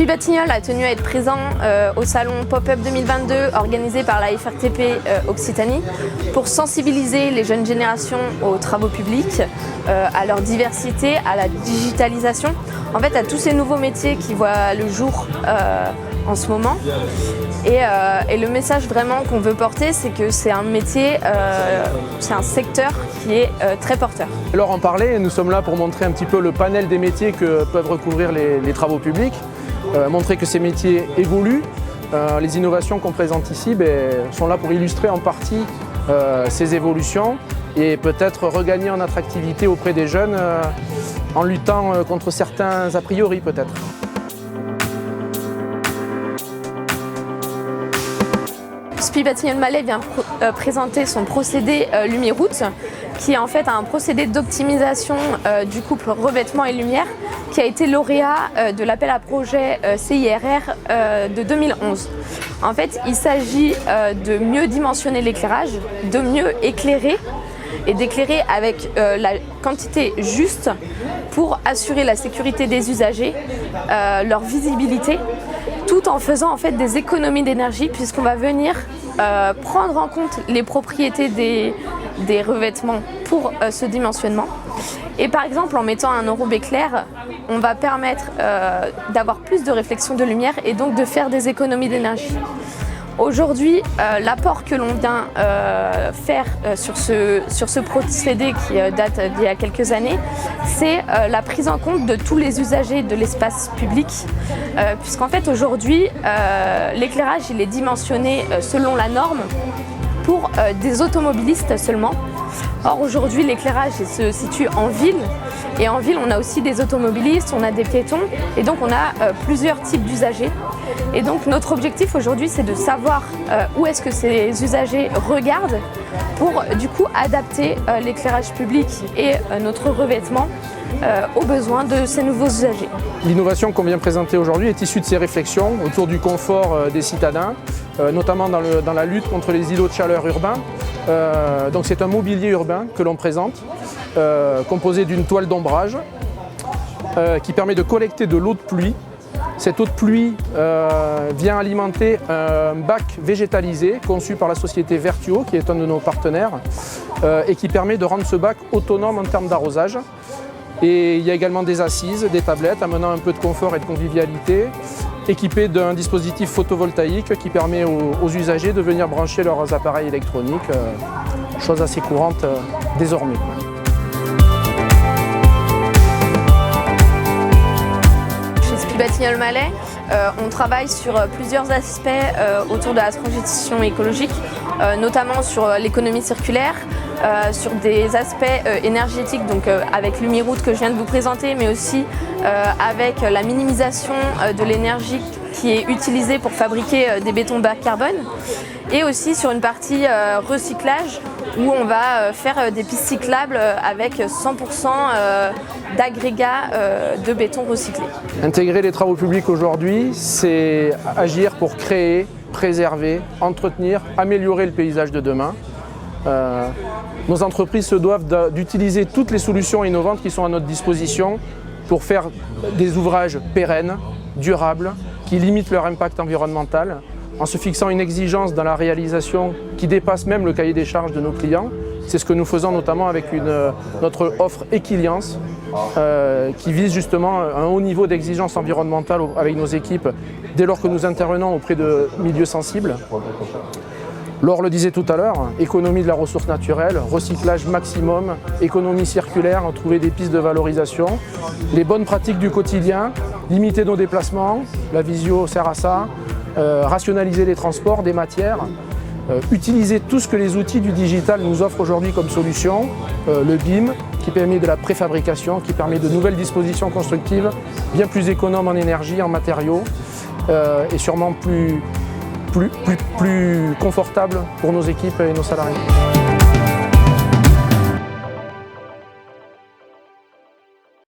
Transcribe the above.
Batignolles a tenu à être présent au salon Pop-Up 2022 organisé par la FRTP Occitanie pour sensibiliser les jeunes générations aux travaux publics, à leur diversité, à la digitalisation, en fait à tous ces nouveaux métiers qui voient le jour en ce moment. Et le message vraiment qu'on veut porter, c'est que c'est un métier, c'est un secteur qui est très porteur. Alors en parler, nous sommes là pour montrer un petit peu le panel des métiers que peuvent recouvrir les travaux publics, montrer que ces métiers évoluent. Les innovations qu'on présente ici sont là pour illustrer en partie ces évolutions et peut-être regagner en attractivité auprès des jeunes en luttant contre certains a priori peut-être. SPI Batignolles-Malais vient présenter son procédé Lumiroute, qui est en fait un procédé d'optimisation du couple revêtement et lumière, qui a été lauréat de l'appel à projet CIRR de 2011. En fait, il s'agit de mieux dimensionner l'éclairage, de mieux éclairer et d'éclairer avec la quantité juste pour assurer la sécurité des usagers, leur visibilité, tout en faisant en fait des économies d'énergie puisqu'on va venir prendre en compte les propriétés des revêtements pour ce dimensionnement. Et par exemple, en mettant un enrobe éclair, on va permettre d'avoir plus de réflexion de lumière et donc de faire des économies d'énergie. Aujourd'hui, l'apport que l'on vient faire sur ce procédé qui date d'il y a quelques années, c'est la prise en compte de tous les usagers de l'espace public, puisqu'en fait aujourd'hui, l'éclairage il est dimensionné selon la norme pour des automobilistes seulement. Or aujourd'hui, l'éclairage se situe en ville. Et en ville, on a aussi des automobilistes, on a des piétons et donc on a plusieurs types d'usagers. Et donc notre objectif aujourd'hui, c'est de savoir où est-ce que ces usagers regardent pour du coup adapter l'éclairage public et notre revêtement aux besoins de ces nouveaux usagers. L'innovation qu'on vient présenter aujourd'hui est issue de ces réflexions autour du confort des citadins, notamment dans la lutte contre les îlots de chaleur urbains. Donc c'est un mobilier urbain que l'on présente, composé d'une toile d'ombrage qui permet de collecter de l'eau de pluie. Cette eau de pluie vient alimenter un bac végétalisé conçu par la société Vertuo, qui est un de nos partenaires, et qui permet de rendre ce bac autonome en termes d'arrosage. Et il y a également des assises, des tablettes amenant un peu de confort et de convivialité, équipées d'un dispositif photovoltaïque qui permet aux usagers de venir brancher leurs appareils électroniques, chose assez courante désormais. Chez SPI Batignolles-Malais, on travaille sur plusieurs aspects autour de la transition écologique, notamment sur l'économie circulaire, sur des aspects énergétiques, donc avec Lumiroute que je viens de vous présenter, mais aussi avec la minimisation de l'énergie qui est utilisée pour fabriquer des bétons bas carbone, et aussi sur une partie recyclage où on va faire des pistes cyclables avec 100% d'agrégats de béton recyclé. Intégrer les travaux publics aujourd'hui, c'est agir pour créer, préserver, entretenir, améliorer le paysage de demain. Nos entreprises se doivent d'utiliser toutes les solutions innovantes qui sont à notre disposition pour faire des ouvrages pérennes, durables, qui limitent leur impact environnemental, en se fixant une exigence dans la réalisation qui dépasse même le cahier des charges de nos clients. C'est ce que nous faisons notamment avec notre offre Equiliance, qui vise justement un haut niveau d'exigence environnementale avec nos équipes dès lors que nous intervenons auprès de milieux sensibles. Laure le disait tout à l'heure, économie de la ressource naturelle, recyclage maximum, économie circulaire, trouver des pistes de valorisation, les bonnes pratiques du quotidien, limiter nos déplacements, la visio sert à ça, rationaliser les transports des matières, utiliser tout ce que les outils du digital nous offrent aujourd'hui comme solution, le BIM qui permet de la préfabrication, qui permet de nouvelles dispositions constructives, bien plus économes en énergie, en matériaux et sûrement plus confortable pour nos équipes et nos salariés.